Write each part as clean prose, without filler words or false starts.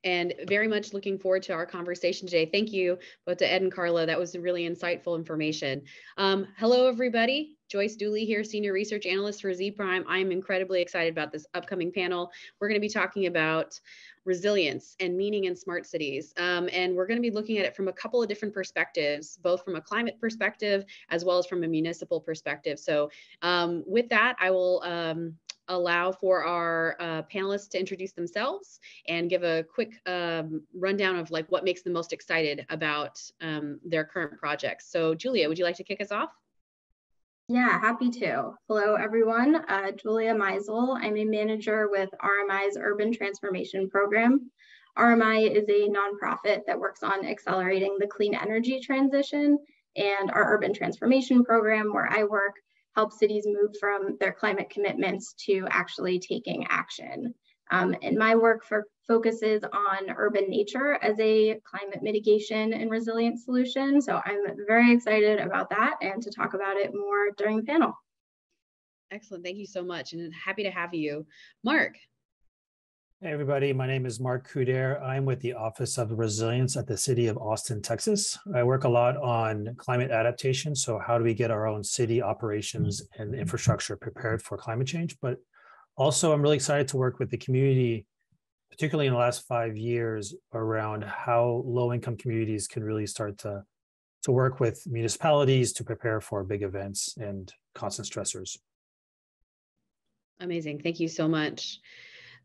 and very much looking forward to our conversation today. Thank you both to Ed and Carla. That was really insightful information. Hello, everybody. Joyce Dooley here, Senior Research Analyst for Zpryme. I am incredibly excited about this upcoming panel. We're going to be talking about resilience and meaning in smart cities. And we're going to be looking at it from a couple of different perspectives, both from a climate perspective as well as from a municipal perspective. So with that, I will allow for our panelists to introduce themselves and give a quick rundown of like what makes them most excited about their current projects. So Julia, would you like to kick us off? Yeah, happy to. Hello, everyone. Julia Meisel. I'm a manager with RMI's Urban Transformation Program. RMI is a nonprofit that works on accelerating the clean energy transition, and our Urban Transformation Program, where I work, helps cities move from their climate commitments to actually taking action. And my work focuses on urban nature as a climate mitigation and resilience solution. So I'm very excited about that and to talk about it more during the panel. Excellent. Thank you so much. And happy to have you. Mark. Hey, everybody. My name is Mark Couder. I'm with the Office of Resilience at the City of Austin, Texas. I work a lot on climate adaptation. So how do we get our own city operations and infrastructure prepared for climate change? But also, I'm really excited to work with the community, particularly in the last 5 years, around how low-income communities can really start to work with municipalities to prepare for big events and constant stressors. Amazing. Thank you so much.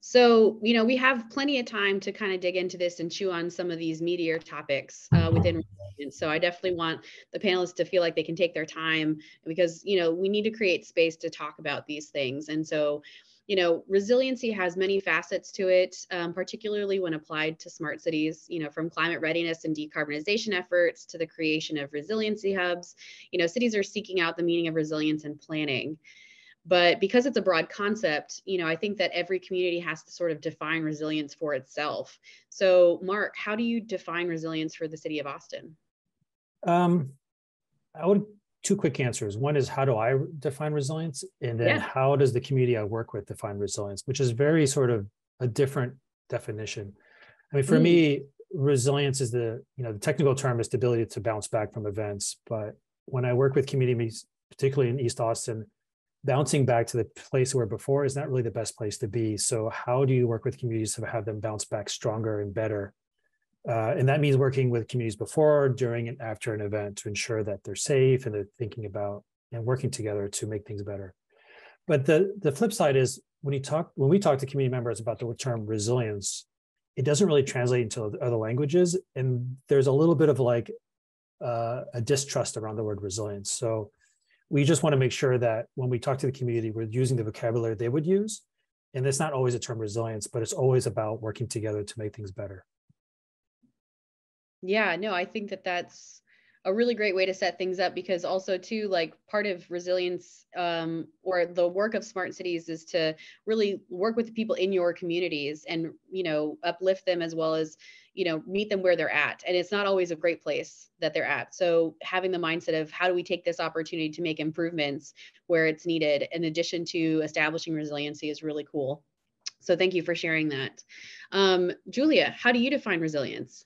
So, you know, we have plenty of time to kind of dig into this and chew on some of these meatier topics within resilience. So I definitely want the panelists to feel like they can take their time because, you know, we need to create space to talk about these things. And so, you know, resiliency has many facets to it, particularly when applied to smart cities, you know, from climate readiness and decarbonization efforts to the creation of resiliency hubs. You know, cities are seeking out the meaning of resilience and planning. But because it's a broad concept, you know, I think that every community has to sort of define resilience for itself. So, Mark, how do you define resilience for the city of Austin? I would two quick answers. One is, how do I define resilience? And then how does the community I work with define resilience, which is very sort of a different definition. I mean, for me, resilience is the technical term is the ability to bounce back from events. But when I work with communities, particularly in East Austin, bouncing back to the place where before is not really the best place to be. So how do you work with communities to have them bounce back stronger and better? And that means working with communities before, during, and after an event to ensure that they're safe and they're thinking about and working together to make things better. But the flip side is when we talk to community members about the term resilience, it doesn't really translate into other languages. And there's a little bit of like a distrust around the word resilience. So we just want to make sure that when we talk to the community, we're using the vocabulary they would use. And it's not always a term resilience, but it's always about working together to make things better. Yeah, no, I think that that's a really great way to set things up because also too, like part of resilience or the work of smart cities is to really work with the people in your communities and, you know, uplift them as well as, you know, meet them where they're at. And it's not always a great place that they're at. So having the mindset of how do we take this opportunity to make improvements where it's needed in addition to establishing resiliency is really cool. So thank you for sharing that. Julia, how do you define resilience?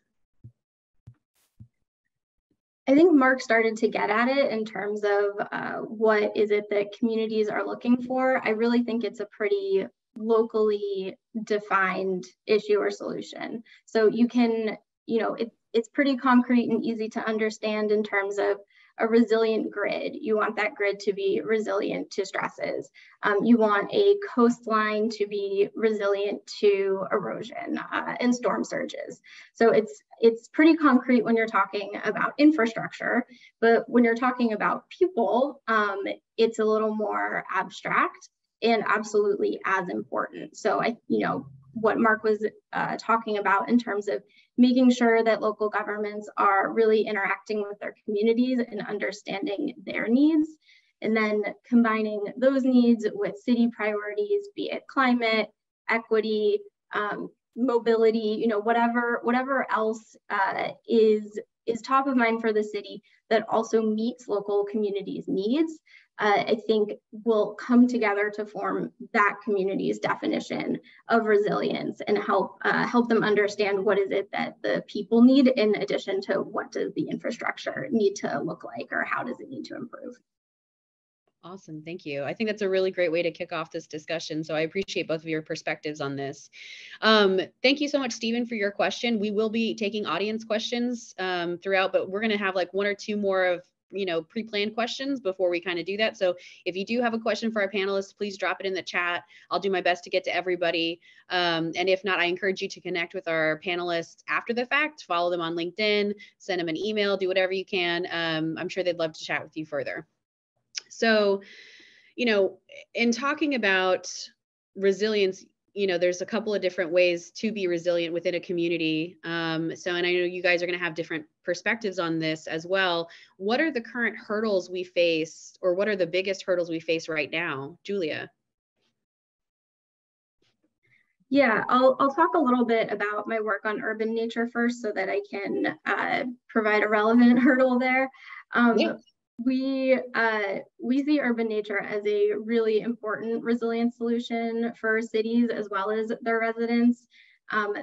I think Mark started to get at it in terms of what is it that communities are looking for. I really think it's a pretty locally defined issue or solution. So you can, you know, it's pretty concrete and easy to understand in terms of a resilient grid. You want that grid to be resilient to stresses. You want a coastline to be resilient to erosion and storm surges. So it's pretty concrete when you're talking about infrastructure, but when you're talking about people, it's a little more abstract and absolutely as important. So what Mark was talking about in terms of making sure that local governments are really interacting with their communities and understanding their needs, and then combining those needs with city priorities, be it climate, equity, mobility, you know, whatever else is is top of mind for the city that also meets local communities' needs, I think will come together to form that community's definition of resilience and help them understand what is it that the people need, in addition to what does the infrastructure need to look like, or how does it need to improve. Awesome. Thank you. I think that's a really great way to kick off this discussion. So I appreciate both of your perspectives on this. Thank you so much, Stephen, for your question. We will be taking audience questions throughout, but we're going to have like one or two more of pre-planned questions before we kind of do that. So if you do have a question for our panelists, please drop it in the chat. I'll do my best to get to everybody. And if not, I encourage you to connect with our panelists after the fact, follow them on LinkedIn, send them an email, do whatever you can. I'm sure they'd love to chat with you further. So, in talking about resilience, there's a couple of different ways to be resilient within a community. And I know you guys are going to have different perspectives on this as well. What are the current hurdles we face, or what are the biggest hurdles we face right now? Julia. Yeah, I'll talk a little bit about my work on urban nature first, so that I can provide a relevant hurdle there. Yeah. We see urban nature as a really important resilience solution for cities as well as their residents.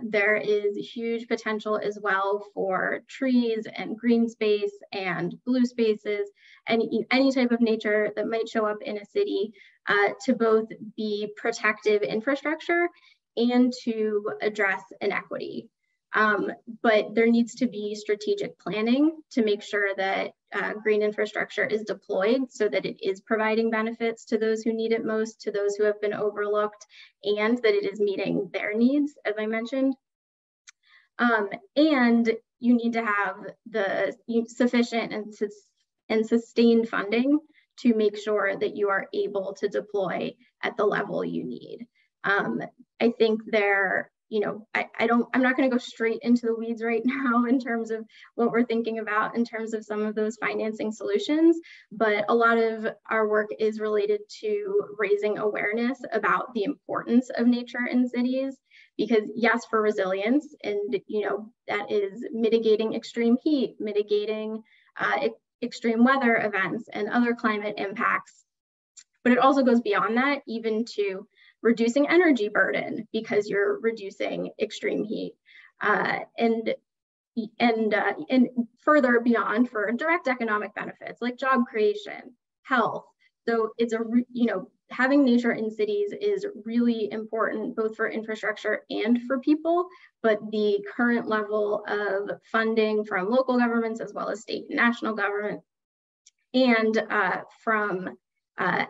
There is huge potential as well for trees and green space and blue spaces and any type of nature that might show up in a city to both be protective infrastructure and to address inequity. But there needs to be strategic planning to make sure that green infrastructure is deployed so that it is providing benefits to those who need it most, to those who have been overlooked, and that it is meeting their needs, as I mentioned. And you need to have the sufficient and sustained funding to make sure that you are able to deploy at the level you need. I think I'm not going to go straight into the weeds right now in terms of what we're thinking about in terms of some of those financing solutions, but a lot of our work is related to raising awareness about the importance of nature in cities, because yes, for resilience, and that is mitigating extreme heat, mitigating extreme weather events and other climate impacts, but it also goes beyond that, even to reducing energy burden because you're reducing extreme heat, and further beyond for direct economic benefits like job creation, health. So it's having nature in cities is really important both for infrastructure and for people, but the current level of funding from local governments as well as state and national government and from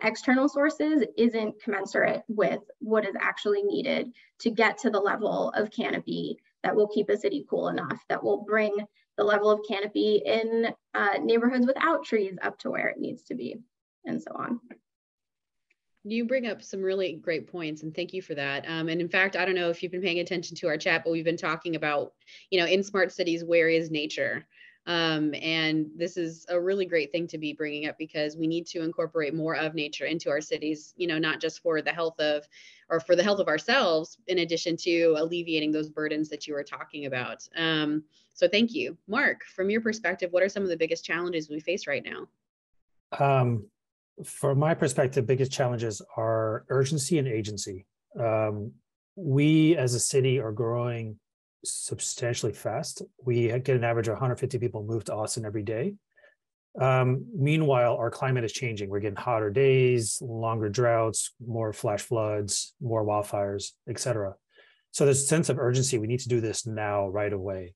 external sources isn't commensurate with what is actually needed to get to the level of canopy that will keep a city cool enough, that will bring the level of canopy in neighborhoods without trees up to where it needs to be, and so on. You bring up some really great points, and thank you for that. And in fact, I don't know if you've been paying attention to our chat, but we've been talking about, in smart cities, where is nature? And this is a really great thing to be bringing up, because we need to incorporate more of nature into our cities, not just for the health of ourselves, in addition to alleviating those burdens that you were talking about. So thank you. Mark, from your perspective, what are some of the biggest challenges we face right now? From my perspective, biggest challenges are urgency and agency. We as a city are growing substantially fast. We get an average of 150 people move to Austin every day. Meanwhile, our climate is changing. We're getting hotter days, longer droughts, more flash floods, more wildfires, et cetera. So there's a sense of urgency. We need to do this now, right away.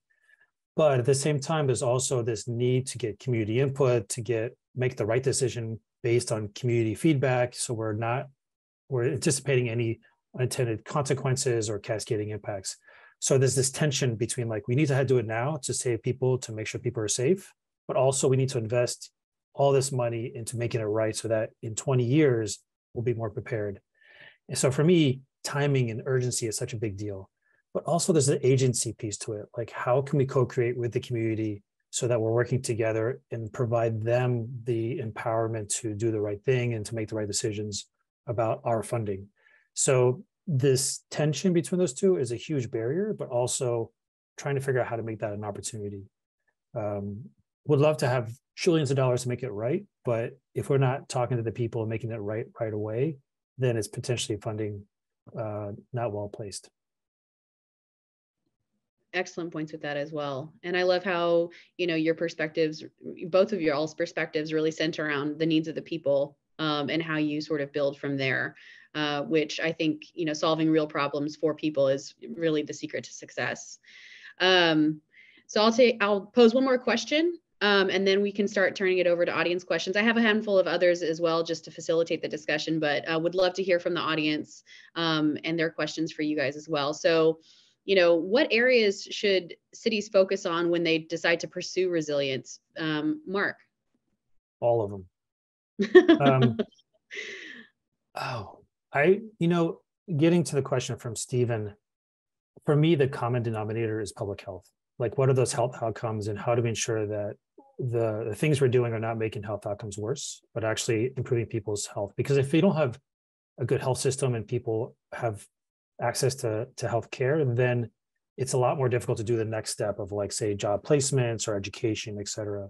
But at the same time, there's also this need to get community input, to make the right decision based on community feedback. So we're anticipating any unintended consequences or cascading impacts. So there's this tension between we need to do it now to save people, to make sure people are safe, but also we need to invest all this money into making it right so that in 20 years, we'll be more prepared. And so for me, timing and urgency is such a big deal, but also there's an agency piece to it. How can we co-create with the community so that we're working together and provide them the empowerment to do the right thing and to make the right decisions about our funding? So this tension between those two is a huge barrier, but also trying to figure out how to make that an opportunity. Would love to have trillions of dollars to make it right, but if we're not talking to the people and making it right away, then it's potentially funding not well placed. Excellent points with that as well. And I love how, your perspectives, both of your all's perspectives really center around the needs of the people, and how you sort of build from there, which I think, solving real problems for people is really the secret to success. So I'll pose one more question, and then we can start turning it over to audience questions. I have a handful of others as well, just to facilitate the discussion, but would love to hear from the audience, and their questions for you guys as well. So, what areas should cities focus on when they decide to pursue resilience? Mark? All of them. Getting to the question from Stephen, for me, the common denominator is public health. Like, what are those health outcomes, and how do we ensure that the things we're doing are not making health outcomes worse, but actually improving people's health? Because if you don't have a good health system and people have access to health care, then it's a lot more difficult to do the next step of, like, say, job placements or education, et cetera.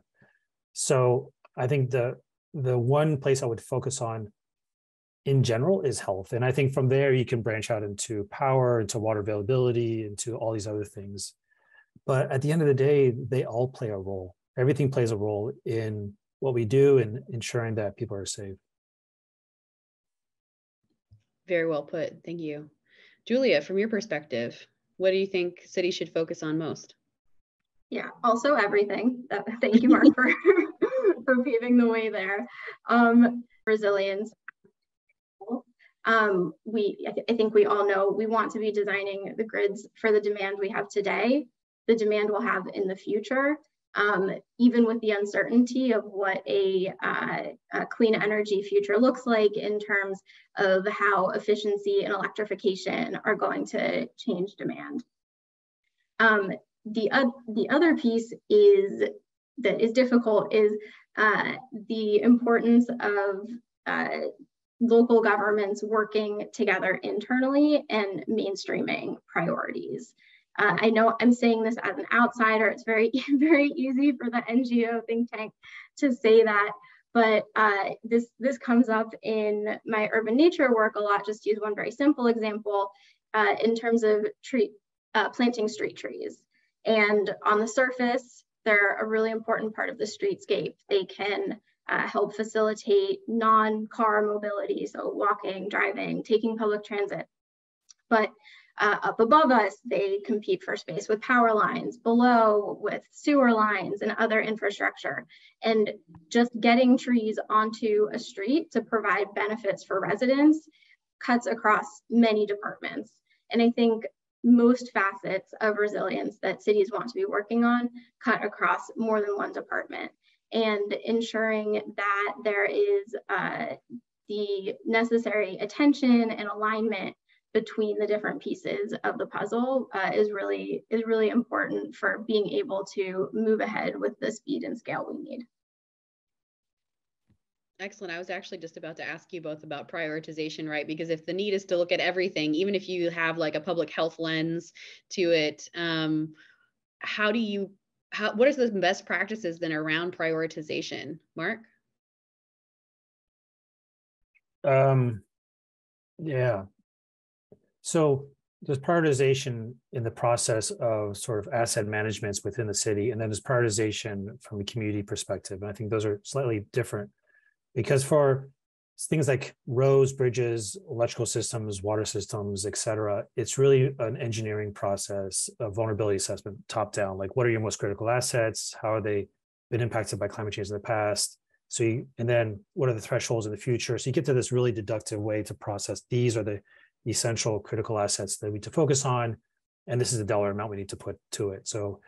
So I think the one place I would focus on in general is health. And I think from there, you can branch out into power, into water availability, into all these other things. But at the end of the day, they all play a role. Everything plays a role in what we do and ensuring that people are safe. Very well put. Thank you. Julia, from your perspective, what do you think cities should focus on most? Yeah, also everything. Thank you, Mark, for paving the way there. Resilience. I think we all know we want to be designing the grids for the demand we have today, the demand we'll have in the future, even with the uncertainty of what a clean energy future looks like in terms of how efficiency and electrification are going to change demand. The other piece that is difficult is the importance of local governments working together internally and mainstreaming priorities. I know I'm saying this as an outsider. It's very, very easy for the NGO think tank to say that, but this comes up in my urban nature work a lot. Just to use one very simple example in terms of planting street trees. And on the surface, they're a really important part of the streetscape. They can help facilitate non-car mobility, so walking, driving, taking public transit. But up above us, they compete for space with power lines, below with sewer lines and other infrastructure. And just getting trees onto a street to provide benefits for residents cuts across many departments. And I think most facets of resilience that cities want to be working on cut across more than one department. And ensuring that there is the necessary attention and alignment between the different pieces of the puzzle is really important for being able to move ahead with the speed and scale we need. Excellent. I was actually just about to ask you both about prioritization, right? Because if the need is to look at everything, even if you have like a public health lens to it, what are the best practices then around prioritization? Mark? Yeah. So there's prioritization in the process of sort of asset management within the city, and then there's prioritization from a community perspective. And I think those are slightly different, because for things like roads, bridges, electrical systems, water systems, et cetera, it's really an engineering process, a vulnerability assessment, top down. Like, what are your most critical assets? How are they been impacted by climate change in the past? And then what are the thresholds in the future? So you get to this really deductive way to process. These are the essential critical assets that we need to focus on, and this is the dollar amount we need to put to it. So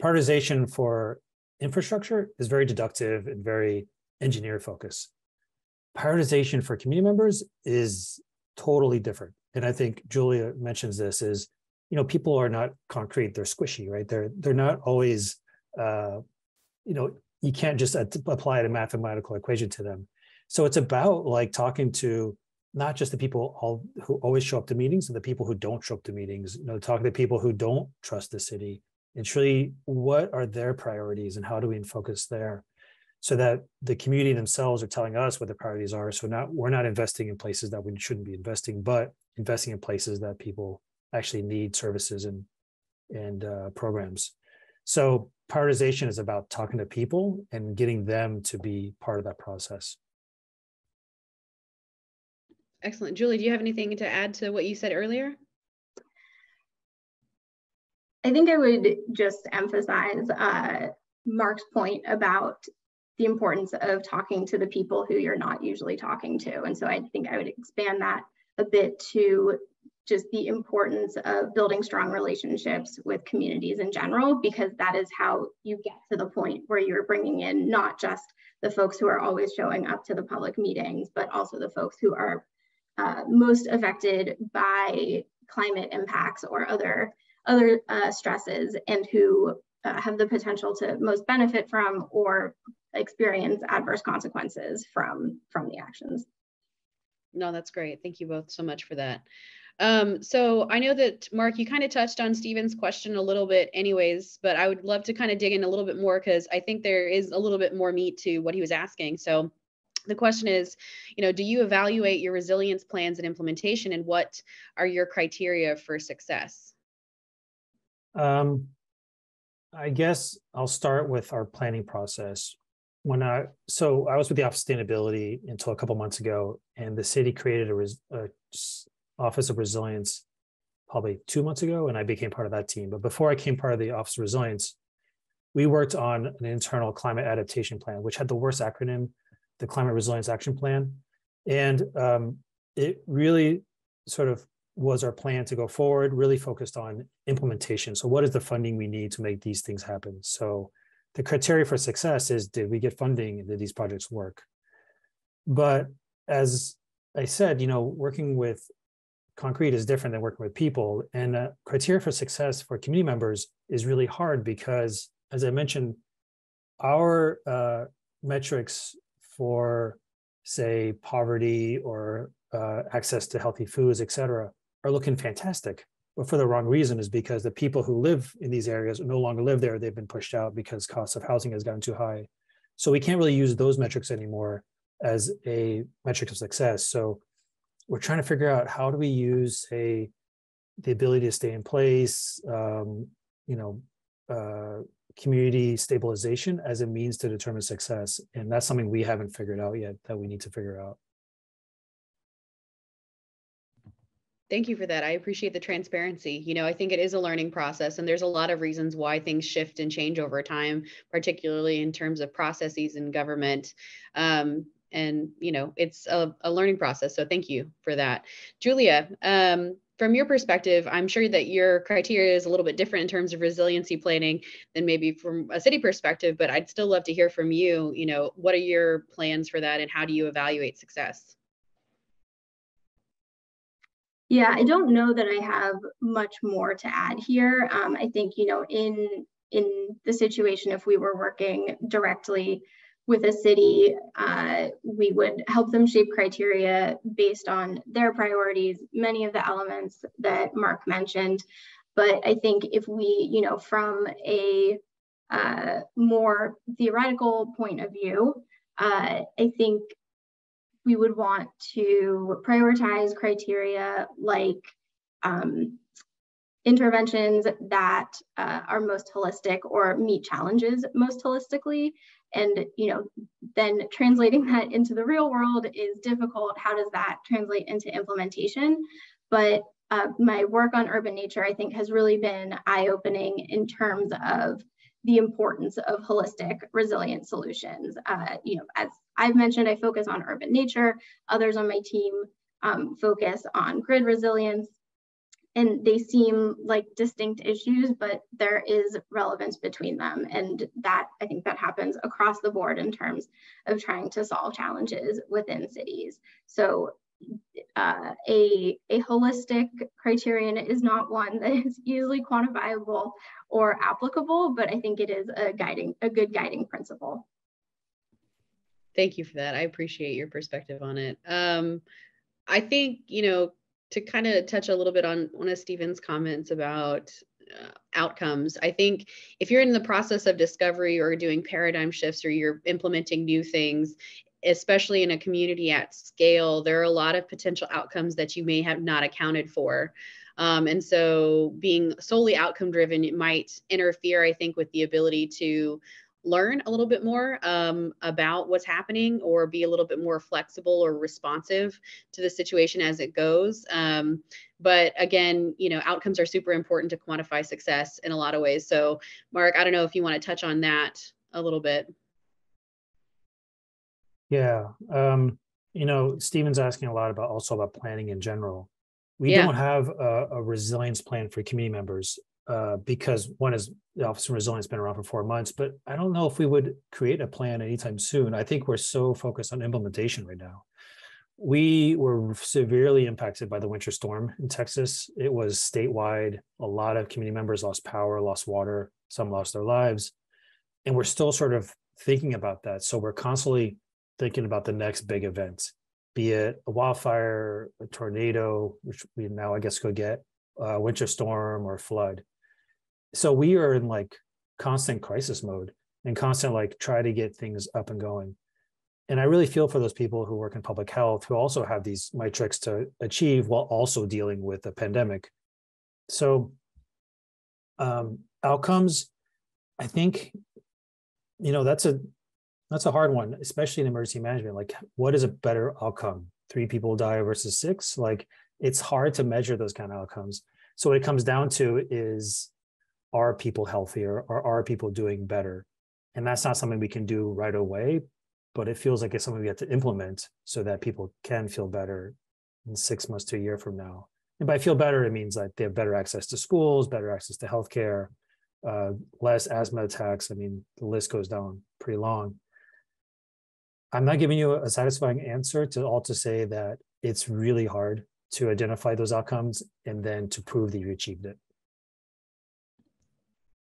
prioritization for infrastructure is very deductive and very engineer focused. Prioritization for community members is totally different. And I think Julia mentions this is, people are not concrete, they're squishy, right? They're not always, you can't just apply a mathematical equation to them. So it's about like talking to not just the people who always show up to meetings and the people who don't show up to meetings, talking to people who don't trust the city, and truly what are their priorities and how do we focus there, so that the community themselves are telling us what the priorities are. So we're not investing in places that we shouldn't be investing, but investing in places that people actually need services and programs. So prioritization is about talking to people and getting them to be part of that process. Excellent. Julie, do you have anything to add to what you said earlier? I think I would just emphasize Mark's point about the importance of talking to the people who you're not usually talking to. And so I think I would expand that a bit to just the importance of building strong relationships with communities in general, because that is how you get to the point where you're bringing in not just the folks who are always showing up to the public meetings, but also the folks who are most affected by climate impacts or other stresses, and who have the potential to most benefit from or experience adverse consequences from the actions. No, that's great. Thank you both so much for that. So I know that, Mark, you kind of touched on Stephen's question a little bit anyways, but I would love to kind of dig in a little bit more, because I think there is a little bit more meat to what he was asking. So the question is, do you evaluate your resilience plans and implementation, and what are your criteria for success? I guess I'll start with our planning process. So I was with the Office of Sustainability until a couple months ago, and the city created a Office of Resilience probably 2 months ago, and I became part of that team. But before I became part of the Office of Resilience, we worked on an internal climate adaptation plan, which had the worst acronym, the Climate Resilience Action Plan. And it really sort of was our plan to go forward, really focused on implementation. So what is the funding we need to make these things happen? So the criteria for success is, did we get funding? Did these projects work? But as I said, working with concrete is different than working with people. And criteria for success for community members is really hard because, as I mentioned, our metrics for, say, poverty or access to healthy foods, et cetera, are looking fantastic. But for the wrong reason, is because the people who live in these areas no longer live there. They've been pushed out because cost of housing has gotten too high. So we can't really use those metrics anymore as a metric of success. So we're trying to figure out, how do we use, say, the ability to stay in place, community stabilization as a means to determine success. And that's something we haven't figured out yet that we need to figure out. Thank you for that. I appreciate the transparency. I think it is a learning process, and there's a lot of reasons why things shift and change over time, particularly in terms of processes in government. And it's a learning process. So thank you for that. Julia, from your perspective, I'm sure that your criteria is a little bit different in terms of resiliency planning than maybe from a city perspective, but I'd still love to hear from you. What are your plans for that, and how do you evaluate success? Yeah, I don't know that I have much more to add here. I think, in the situation, if we were working directly with a city, we would help them shape criteria based on their priorities, many of the elements that Mark mentioned. But I think if we, from a more theoretical point of view, I think we would want to prioritize criteria like interventions that are most holistic or meet challenges most holistically. And then translating that into the real world is difficult. How does that translate into implementation? But my work on urban nature, I think, has really been eye-opening in terms of the importance of holistic, resilient solutions. As I've mentioned, I focus on urban nature. Others on my team focus on grid resilience. And they seem like distinct issues, but there is relevance between them. And that, I think, that happens across the board in terms of trying to solve challenges within cities. So a holistic criterion is not one that is easily quantifiable or applicable, but I think it is a good guiding principle. Thank you for that. I appreciate your perspective on it. I think, to kind of touch a little bit on one of Stephen's comments about outcomes. I think if you're in the process of discovery or doing paradigm shifts or you're implementing new things, especially in a community at scale, there are a lot of potential outcomes that you may have not accounted for. And so being solely outcome driven, it might interfere, I think, with the ability to learn a little bit more about what's happening, or be a little bit more flexible or responsive to the situation as it goes. But again, outcomes are super important to quantify success in a lot of ways. So Mark, I don't know if you want to touch on that a little bit. Yeah. Stephen's asking a lot about planning in general. We Yeah. don't have a resilience plan for community members because one is the Office of Resilience has been around for 4 months, but I don't know if we would create a plan anytime soon. I think we're so focused on implementation right now. We were severely impacted by the winter storm in Texas. It was statewide. A lot of community members lost power, lost water, some lost their lives. And we're still sort of thinking about that. So we're constantly thinking about the next big event, be it a wildfire, a tornado, which we now I guess could get, a winter storm or flood. So we are in like constant crisis mode and constant try to get things up and going. And I really feel for those people who work in public health who also have these metrics to achieve while also dealing with a pandemic. So outcomes, I think, that's a hard one, especially in emergency management. Like, what is a better outcome? 3 people die versus 6? It's hard to measure those kind of outcomes. So what it comes down to is, are people healthier or are people doing better? And that's not something we can do right away, but it feels like it's something we have to implement so that people can feel better in 6 months to a year from now. And by feel better, it means that they have better access to schools, better access to healthcare, less asthma attacks. I mean, the list goes down pretty long. I'm not giving you a satisfying answer to say that it's really hard to identify those outcomes and then to prove that you achieved it.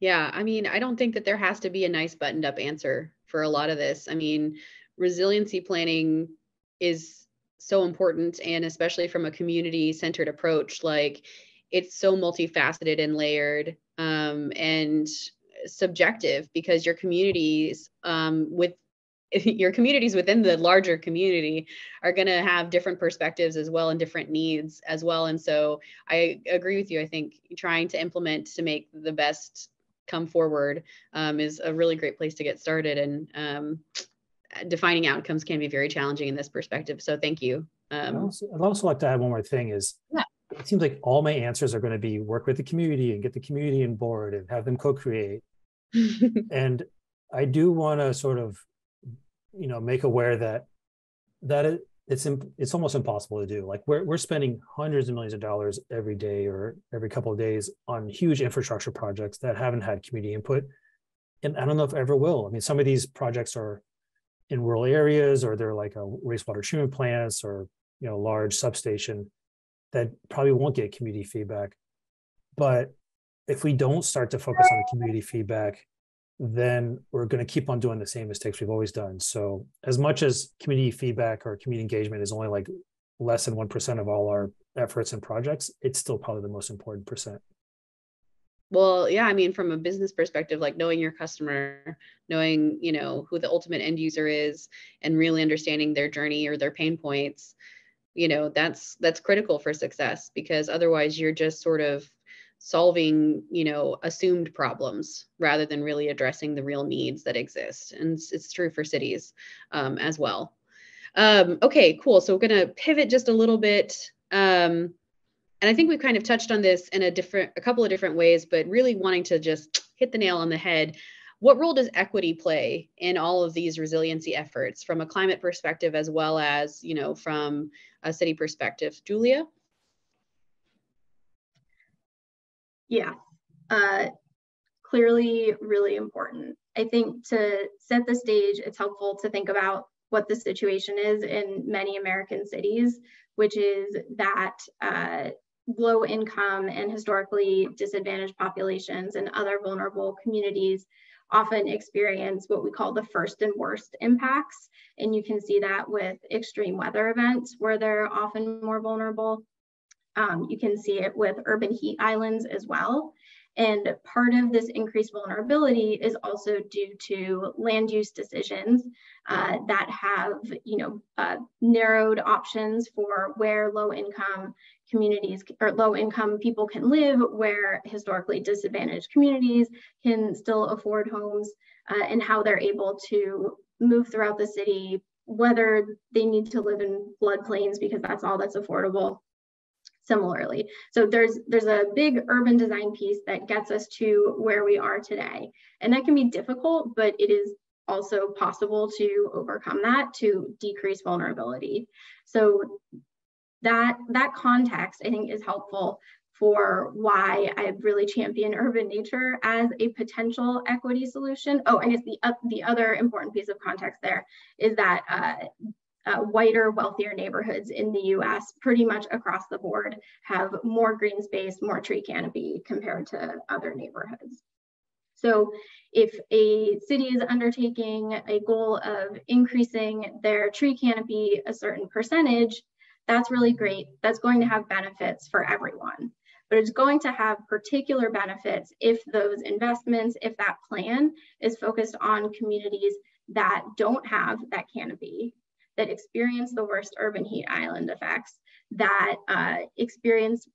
Yeah, I mean, I don't think that there has to be a nice buttoned up answer for a lot of this. I mean, resiliency planning is so important, and especially from a community centered approach, it's so multifaceted and layered and subjective, because your communities your communities within the larger community are going to have different perspectives as well and different needs as well. And so I agree with you. I think trying to implement to make the best come forward is a really great place to get started. And defining outcomes can be very challenging in this perspective. So thank you. I'd also like to add one more thing is, it seems like all my answers are going to be work with the community and get the community on board and have them co-create. And I do want to sort of, make aware that it's almost impossible to do. Like we're spending hundreds of millions of dollars every day or every couple of days on huge infrastructure projects that haven't had community input. And I don't know if ever will. I mean, some of these projects are in rural areas, or they're like a wastewater treatment plants or, large substation that probably won't get community feedback. But if we don't start to focus on the community feedback, then we're going to keep on doing the same mistakes we've always done. So as much as community feedback or community engagement is only less than 1% of all our efforts and projects, it's still probably the most important percent. Well, yeah, I mean, from a business perspective, knowing your customer, knowing, who the ultimate end user is, and really understanding their journey or their pain points, that's critical for success, because otherwise you're just sort of solving, assumed problems rather than really addressing the real needs that exist. And it's true for cities as well. Okay, cool. So we're going to pivot just a little bit. And I think we've kind of touched on this in a couple of different ways, but really wanting to just hit the nail on the head. What role does equity play in all of these resiliency efforts, from a climate perspective as well as, from a city perspective? Julia? Yeah, clearly really important. I think to set the stage, it's helpful to think about what the situation is in many American cities, which is that low income and historically disadvantaged populations and other vulnerable communities often experience what we call the first and worst impacts. And you can see that with extreme weather events where they're often more vulnerable. You can see it with urban heat islands as well. And part of this increased vulnerability is also due to land use decisions that have, narrowed options for where low-income communities or low-income people can live, where historically disadvantaged communities can still afford homes, and how they're able to move throughout the city, whether they need to live in floodplains because that's all that's affordable. Similarly, so there's a big urban design piece that gets us to where we are today, and that can be difficult, but it is also possible to overcome that, to decrease vulnerability. So that context, I think, is helpful for why I really champion urban nature as a potential equity solution. Oh, I guess the other important piece of context there is that whiter, wealthier neighborhoods in the US, pretty much across the board, have more green space, more tree canopy compared to other neighborhoods. So if a city is undertaking a goal of increasing their tree canopy a certain percentage, that's really great. That's going to have benefits for everyone. But it's going to have particular benefits if those investments, if that plan is focused on communities that don't have that canopy, that experience the worst urban heat island effects, that experience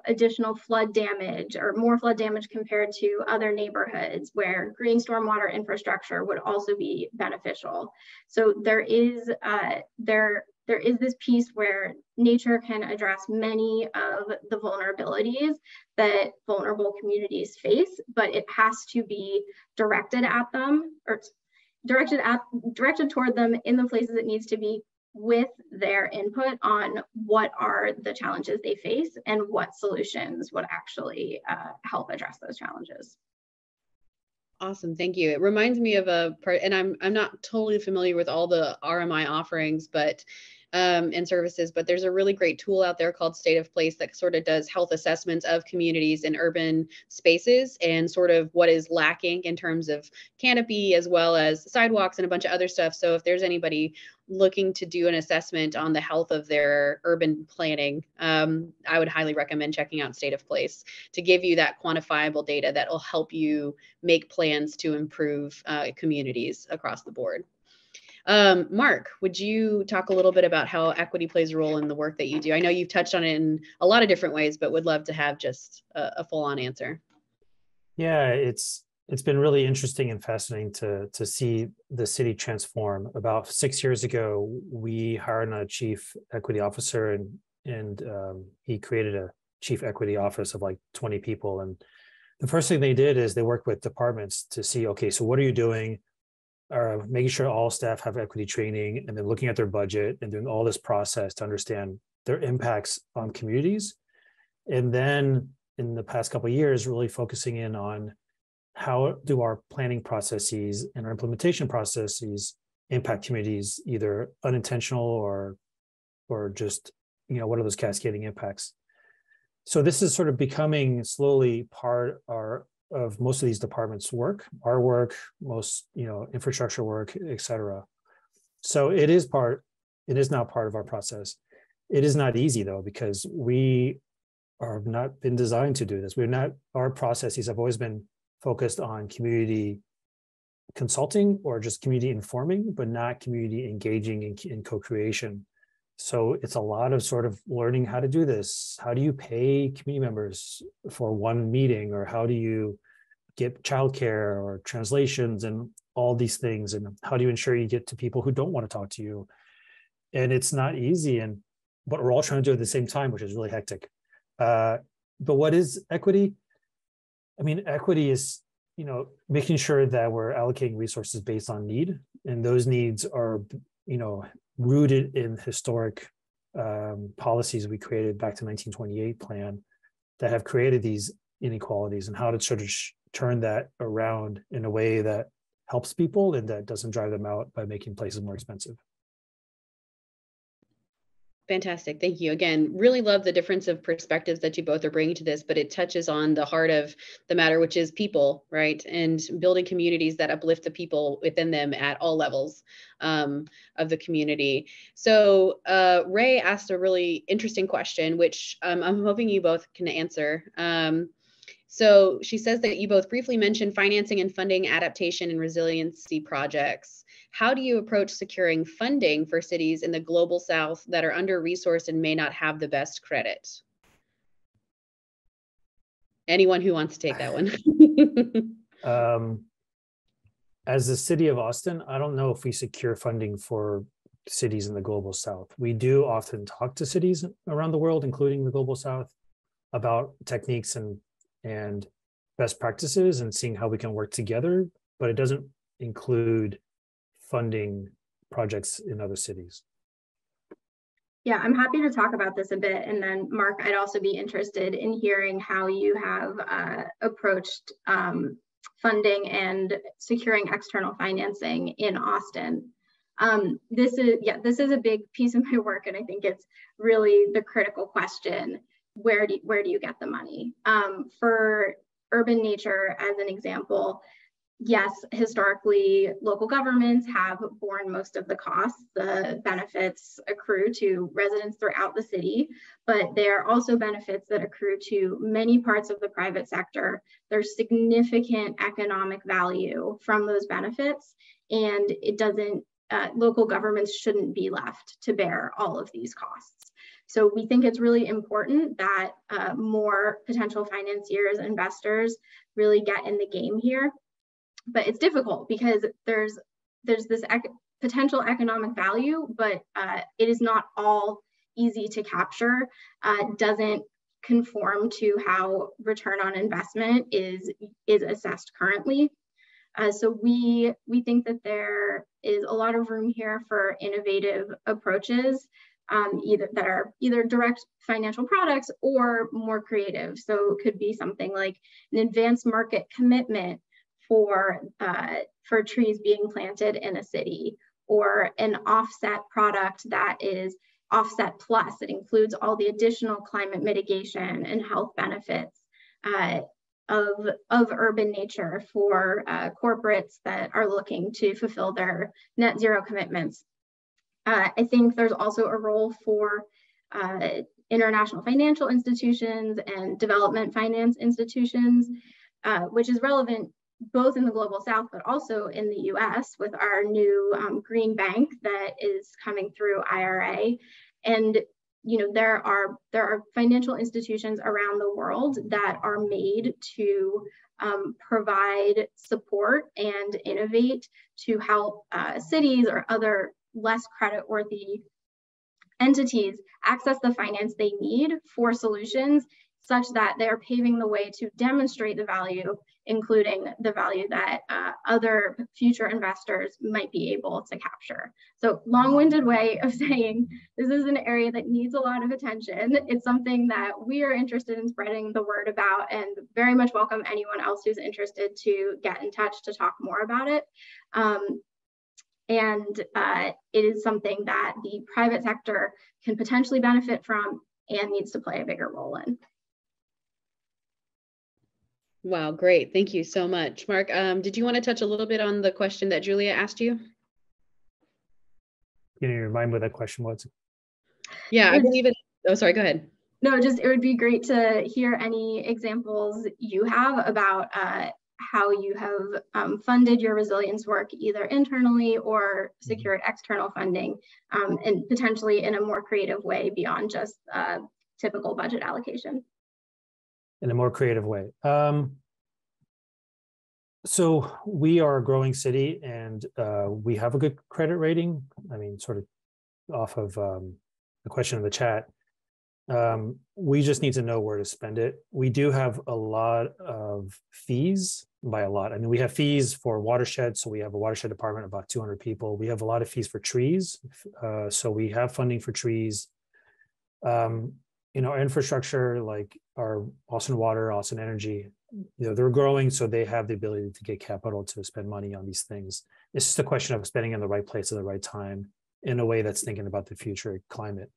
additional flood damage or more flood damage compared to other neighborhoods where green stormwater infrastructure would also be beneficial. So there is this piece where nature can address many of the vulnerabilities that vulnerable communities face, but it has to be directed at them, or directed toward them in the places it needs to be, with their input on what are the challenges they face and what solutions would actually help address those challenges. Awesome, thank you. It reminds me of a part, and I'm not totally familiar with all the RMI offerings, but and services, but there's a really great tool out there called State of Place that sort of does health assessments of communities in urban spaces and sort of what is lacking in terms of canopy as well as sidewalks and a bunch of other stuff. So if there's anybody looking to do an assessment on the health of their urban planning, I would highly recommend checking out State of Place to give you that quantifiable data that will help you make plans to improve communities across the board. Mark, would you talk a little bit about how equity plays a role in the work that you do? I know you've touched on it in a lot of different ways, but would love to have just a full-on answer. Yeah, it's been really interesting and fascinating to see the city transform. About 6 years ago, we hired a chief equity officer, and he created a chief equity office of like 20 people. And the first thing they did is they worked with departments to see, okay, so what are you doing? Making sure all staff have equity training, and then looking at their budget and doing all this process to understand their impacts on communities. And then in the past couple of years, really focusing in on how do our planning processes and our implementation processes impact communities, either unintentional or just, what are those cascading impacts? So this is sort of becoming slowly part of most of these departments' work, our work, most, infrastructure work, et cetera. So it is now part of our process. It is not easy though, because we are not been designed to do this. Our processes have always been focused on community consulting or just community informing, but not community engaging in co-creation. So it's a lot of sort of learning how to do this. How do you pay community members for one meeting, or how do you get childcare or translations and all these things? And how do you ensure you get to people who don't want to talk to you? And it's not easy, but we're all trying to do it at the same time, which is really hectic. But what is equity? I mean, equity is, making sure that we're allocating resources based on need, and those needs are, rooted in historic policies we created back to 1928 plan that have created these inequalities, and how to sort of turn that around in a way that helps people and that doesn't drive them out by making places more expensive. Fantastic. Thank you. Again, really love the difference of perspectives that you both are bringing to this, but it touches on the heart of the matter, which is people, right? And building communities that uplift the people within them at all levels of the community. So Ray asked a really interesting question, which I'm hoping you both can answer. So she says that you both briefly mentioned financing and funding adaptation and resiliency projects. How do you approach securing funding for cities in the global south that are under-resourced and may not have the best credit? Anyone who wants to take that one. As the city of Austin, I don't know if we secure funding for cities in the global south. We do often talk to cities around the world, including the global south, about techniques and best practices and seeing how we can work together, but it doesn't include funding projects in other cities. Yeah, I'm happy to talk about this a bit. And then Mark, I'd also be interested in hearing how you have approached funding and securing external financing in Austin. This is a big piece of my work, and I think it's really the critical question: where do you get the money? For urban nature, as an example, yes, historically, local governments have borne most of the costs. The benefits accrue to residents throughout the city, but there are also benefits that accrue to many parts of the private sector. There's significant economic value from those benefits, and it doesn't, local governments shouldn't be left to bear all of these costs. So we think it's really important that more potential financiers, investors really get in the game here. But it's difficult because there's this potential economic value, but it is not all easy to capture. Doesn't conform to how return on investment is assessed currently. So we think that there is a lot of room here for innovative approaches, that are either direct financial products or more creative. So it could be something like an advanced market commitment for trees being planted in a city, or an offset product that is offset plus. It includes all the additional climate mitigation and health benefits of urban nature for corporates that are looking to fulfill their net zero commitments. I think there's also a role for international financial institutions and development finance institutions, which is relevant both in the global south, but also in the US with our new green bank that is coming through IRA. And there are financial institutions around the world that are made to provide support and innovate to help cities or other less creditworthy entities access the finance they need for solutions such that they are paving the way to demonstrate the value, including the value that other future investors might be able to capture. So long-winded way of saying this is an area that needs a lot of attention. It's something that we are interested in spreading the word about, and very much welcome anyone else who's interested to get in touch to talk more about it. It is something that the private sector can potentially benefit from and needs to play a bigger role in. Wow, great. Thank you so much. Mark, did you want to touch a little bit on the question that Julia asked you? Can you remind me what that question was? Yeah, I believe it. Oh, sorry, go ahead. No, just it would be great to hear any examples you have about how you have funded your resilience work either internally or secured external funding, and potentially in a more creative way beyond just typical budget allocation. In a more creative way. So we are a growing city, and we have a good credit rating. I mean, sort of off of the question in the chat. We just need to know where to spend it. We do have a lot of fees. By a lot, I mean, we have fees for watersheds. So we have a watershed department, about 200 people. We have a lot of fees for trees. So we have funding for trees. Our infrastructure, like our Austin Water, Austin Energy, they're growing, so they have the ability to get capital to spend money on these things. It's just a question of spending in the right place at the right time in a way that's thinking about the future climate.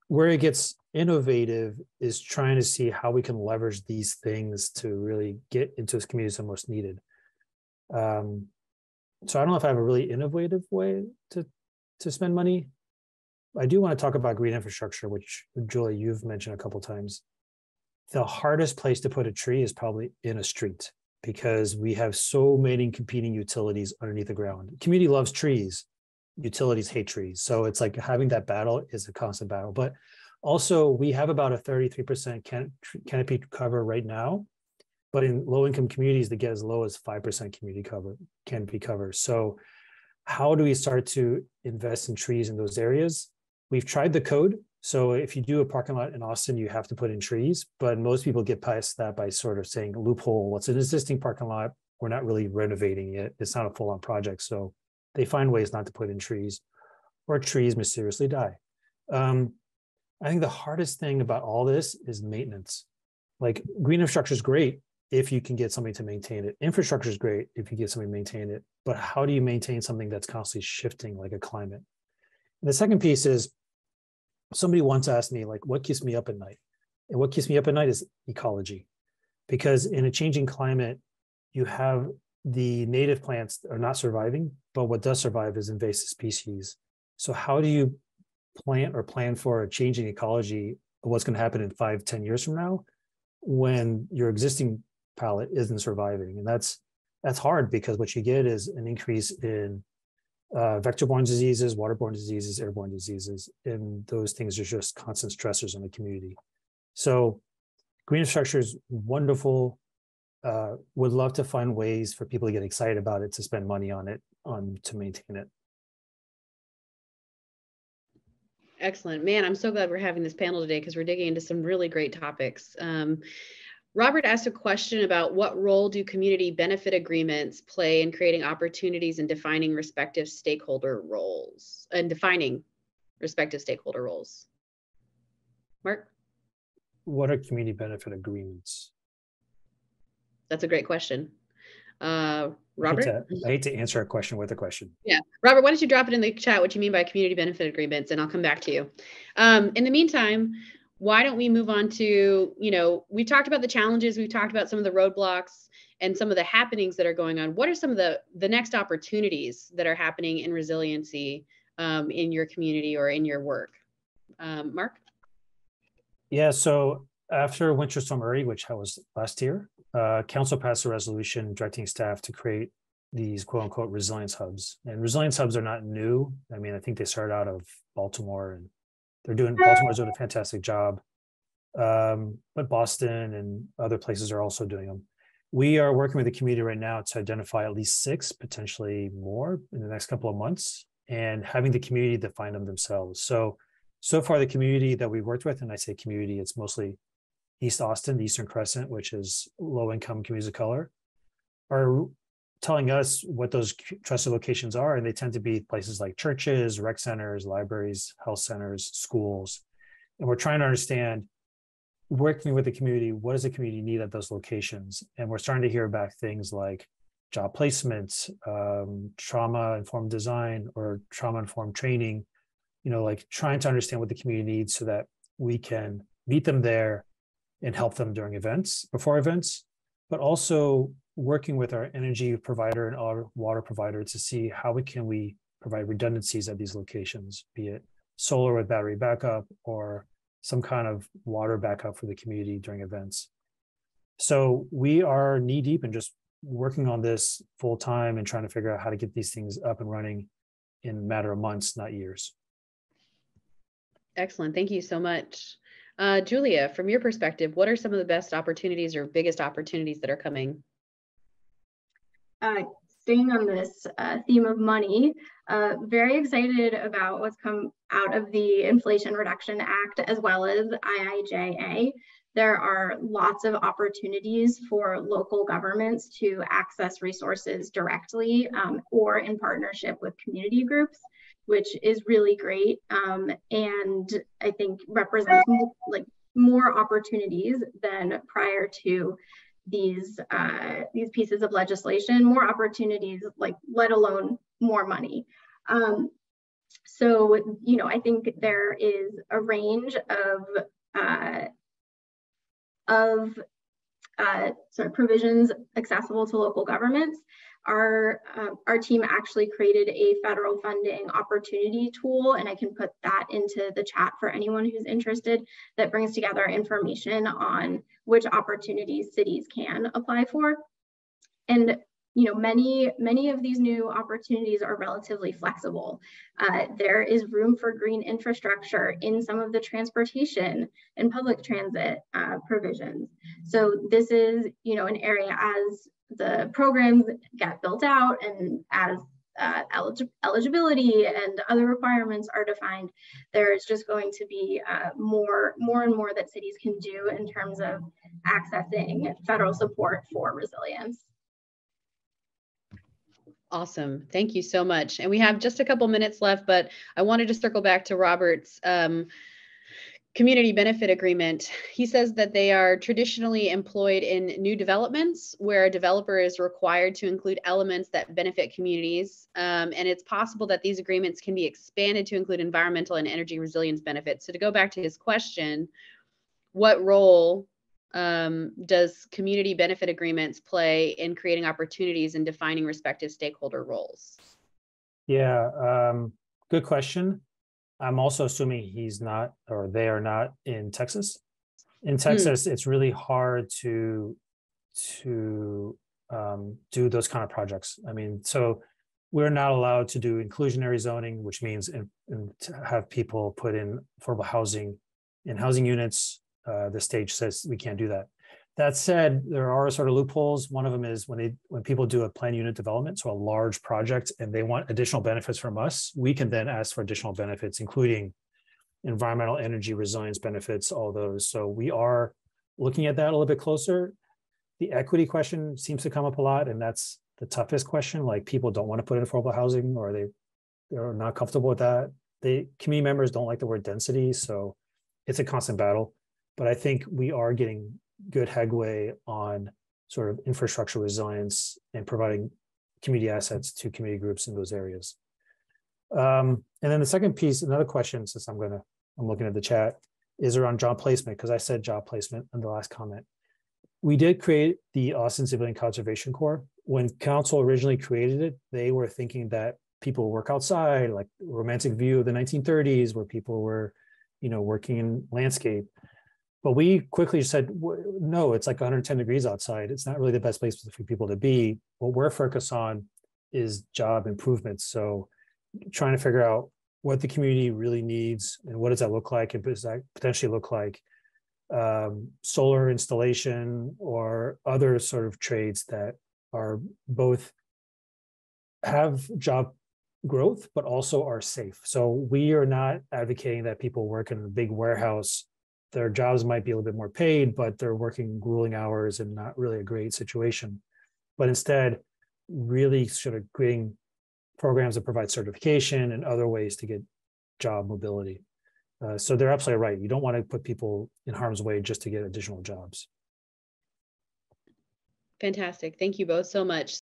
Where it gets innovative is trying to see how we can leverage these things to really get into the communities that are most needed. So I don't know if I have a really innovative way to spend money. I do want to talk about green infrastructure, which, Julie, you've mentioned a couple of times. the hardest place to put a tree is probably in a street, because we have so many competing utilities underneath the ground. Community loves trees, utilities hate trees. So it's like having that battle is a constant battle. But also we have about a 33% canopy cover right now, but in low-income communities, they get as low as 5% canopy cover. So how do we start to invest in trees in those areas? We've tried the code. So if you do a parking lot in Austin, you have to put in trees, but most people get past that by sort of saying loophole, what's an existing parking lot? We're not really renovating it. It's not a full-on project. So they find ways not to put in trees, or trees mysteriously die. I think the hardest thing about all this is maintenance. Like, green infrastructure is great if you can get somebody to maintain it. Infrastructure is great if you get somebody to maintain it, but how do you maintain something that's constantly shifting like a climate? And the second piece is, somebody once asked me, like, what keeps me up at night? And what keeps me up at night is ecology. Because in a changing climate, you have the native plants that are not surviving, but what does survive is invasive species. So how do you plant or plan for a changing ecology of what's going to happen in 5-10 years from now when your existing palette isn't surviving? And that's hard, because what you get is an increase in vector-borne diseases, waterborne diseases, airborne diseases, and those things are just constant stressors on the community. So green infrastructure is wonderful. Would love to find ways for people to get excited about it, to spend money on it, to maintain it. Excellent. Man, I'm so glad we're having this panel today, because we're digging into some really great topics. Robert asked a question about what role do community benefit agreements play in creating opportunities and defining respective stakeholder roles. Mark? What are community benefit agreements? That's a great question. Robert? I hate to answer a question with a question. Yeah. Robert, why don't you drop it in the chat what you mean by community benefit agreements, and I'll come back to you. In the meantime, why don't we move on to, we've talked about the challenges, we've talked about some of the roadblocks and some of the happenings that are going on. What are some of the next opportunities that are happening in resiliency in your community or in your work? Mark? Yeah, so after Winter Storm Uri, which was last year, Council passed a resolution directing staff to create these quote unquote resilience hubs. And resilience hubs are not new. I mean, I think they started out of Baltimore, and Baltimore's doing a fantastic job. But Boston and other places are also doing them. We are working with the community right now to identify at least 6, potentially more in the next couple of months, and having the community define them themselves. So far the community that we worked with, and I say community, it's mostly East Austin, the Eastern Crescent, which is low-income communities of color, are telling us what those trusted locations are. And they tend to be places like churches, rec centers, libraries, health centers, schools. And we're trying to understand, working with the community, what does the community need at those locations? And we're starting to hear back things like job placements, trauma-informed design, or trauma-informed training, like trying to understand what the community needs so that we can meet them there and help them during events, before events, but also working with our energy provider and our water provider to see how we provide redundancies at these locations, be it solar with battery backup or some kind of water backup for the community during events. So we are knee deep in just working on this full time and trying to figure out how to get these things up and running in a matter of months, not years. Excellent. Thank you so much. Julia, from your perspective, what are some of the best opportunities or biggest opportunities that are coming? Staying on this theme of money, very excited about what's come out of the Inflation Reduction Act as well as IIJA. There are lots of opportunities for local governments to access resources directly or in partnership with community groups, which is really great, and I think represents more opportunities than prior to these pieces of legislation, more opportunities, let alone more money. So, I think there is a range of provisions accessible to local governments. Our team actually created a federal funding opportunity tool, and I can put that into the chat for anyone who's interested, that brings together information on which opportunities cities can apply for. And many of these new opportunities are relatively flexible. There is room for green infrastructure in some of the transportation and public transit provisions. So this is, an area as the programs get built out and as eligibility and other requirements are defined, there's just going to be more and more that cities can do in terms of accessing federal support for resilience. Awesome. Thank you so much. And we have just a couple minutes left, but I wanted to circle back to Robert's community benefit agreement. He says that they are traditionally employed in new developments where a developer is required to include elements that benefit communities. And it's possible that these agreements can be expanded to include environmental and energy resilience benefits. So to go back to his question, what role does community benefit agreements play in creating opportunities and defining respective stakeholder roles? Yeah, good question. I'm also assuming he's not, or they are not in Texas. In Texas, it's really hard to do those kind of projects. I mean, so we're not allowed to do inclusionary zoning, which means to have people put in affordable housing in housing units. The state says we can't do that. That said, there are sort of loopholes. One of them is when people do a planned unit development, so a large project, and they want additional benefits from us, we can then ask for additional benefits, including environmental, energy, resilience benefits, all those. So we are looking at that a little bit closer. The equity question seems to come up a lot, and that's the toughest question. Like, people don't want to put in affordable housing, or they're not comfortable with that. Community members don't like the word density, so it's a constant battle. But I think we are getting good headway on sort of infrastructure resilience and providing community assets to community groups in those areas. And then the second piece, another question, since I'm looking at the chat, is around job placement, because I said job placement in the last comment. We did create the Austin Civilian Conservation Corps. When council originally created it, they were thinking that people work outside, like romantic view of the 1930s, where people were, working in landscape. But we quickly said, no, it's like 110 degrees outside. It's not really the best place for people to be. What we're focused on is job improvements. So trying to figure out what the community really needs and what does that look like, and does that potentially look like solar installation or other sort of trades that are both have job growth, but also are safe. So we are not advocating that people work in a big warehouse. Their jobs might be a little bit more paid, but they're working grueling hours and not really a great situation. But instead, really sort of creating programs that provide certification and other ways to get job mobility. So they're absolutely right. You don't want to put people in harm's way just to get additional jobs. Fantastic. Thank you both so much.